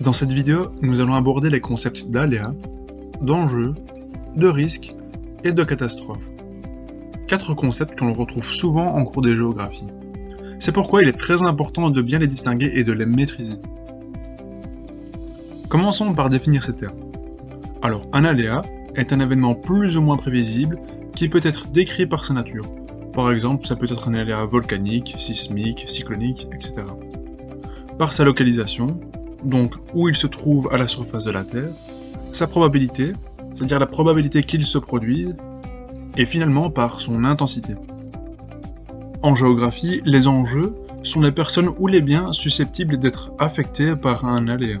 Dans cette vidéo, nous allons aborder les concepts d'aléas, d'enjeux, de risques et de catastrophes. 4 concepts que l'on retrouve souvent en cours de géographie. C'est pourquoi il est très important de bien les distinguer et de les maîtriser. Commençons par définir ces termes. Alors, un aléa est un événement plus ou moins prévisible qui peut être décrit par sa nature. Par exemple, ça peut être un aléa volcanique, sismique, cyclonique, etc. Par sa localisation, donc où il se trouve à la surface de la Terre, sa probabilité, c'est-à-dire la probabilité qu'il se produise, et finalement par son intensité. En géographie, les enjeux sont les personnes ou les biens susceptibles d'être affectés par un aléa.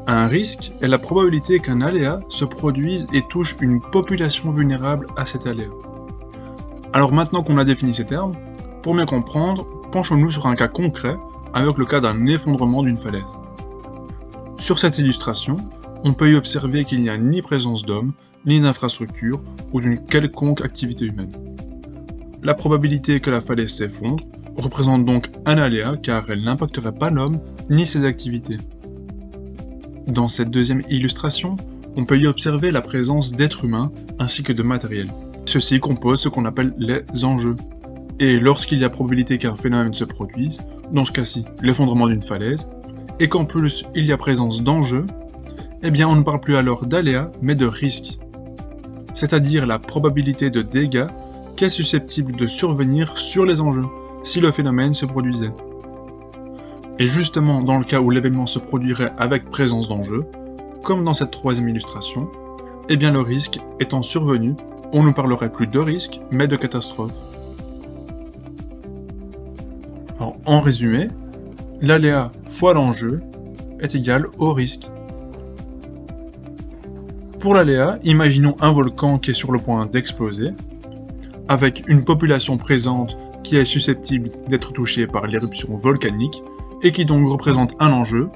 Un risque est la probabilité qu'un aléa se produise et touche une population vulnérable à cet aléa. Alors maintenant qu'on a défini ces termes, pour mieux comprendre, penchons-nous sur un cas concret avec le cas d'un effondrement d'une falaise. Sur cette illustration, on peut y observer qu'il n'y a ni présence d'hommes, ni d'infrastructures ou d'une quelconque activité humaine. La probabilité que la falaise s'effondre représente donc un aléa car elle n'impacterait pas l'homme ni ses activités. Dans cette deuxième illustration, on peut y observer la présence d'êtres humains ainsi que de matériel. Ceux-ci composent ce qu'on appelle les enjeux. Et lorsqu'il y a probabilité qu'un phénomène se produise, dans ce cas-ci l'effondrement d'une falaise, et qu'en plus il y a présence d'enjeux, eh bien on ne parle plus alors d'aléa mais de risque. C'est-à-dire la probabilité de dégâts qui est susceptible de survenir sur les enjeux, si le phénomène se produisait. Et justement dans le cas où l'événement se produirait avec présence d'enjeux, comme dans cette troisième illustration, eh bien le risque étant survenu, on ne parlerait plus de risque mais de catastrophe. Alors, en résumé, l'aléa fois l'enjeu est égal au risque. Pour l'aléa, imaginons un volcan qui est sur le point d'exploser, avec une population présente qui est susceptible d'être touchée par l'éruption volcanique et qui donc représente un enjeu,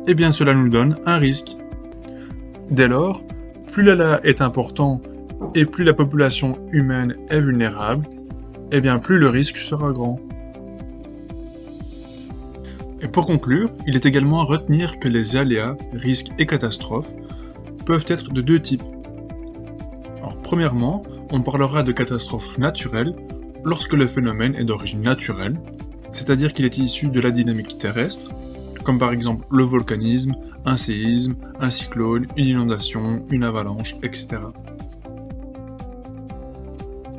et bien cela nous donne un risque. Dès lors, plus l'aléa est important et plus la population humaine est vulnérable, et bien plus le risque sera grand. Et pour conclure, il est également à retenir que les aléas, risques et catastrophes peuvent être de deux types. Alors, premièrement, on parlera de catastrophes naturelles lorsque le phénomène est d'origine naturelle, c'est-à-dire qu'il est issu de la dynamique terrestre, comme par exemple le volcanisme, un séisme, un cyclone, une inondation, une avalanche, etc.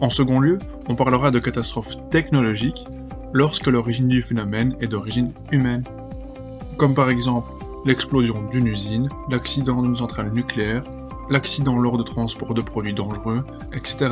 En second lieu, on parlera de catastrophes technologiques lorsque l'origine du phénomène est d'origine humaine, comme par exemple l'explosion d'une usine, l'accident d'une centrale nucléaire, l'accident lors de transport de produits dangereux, etc.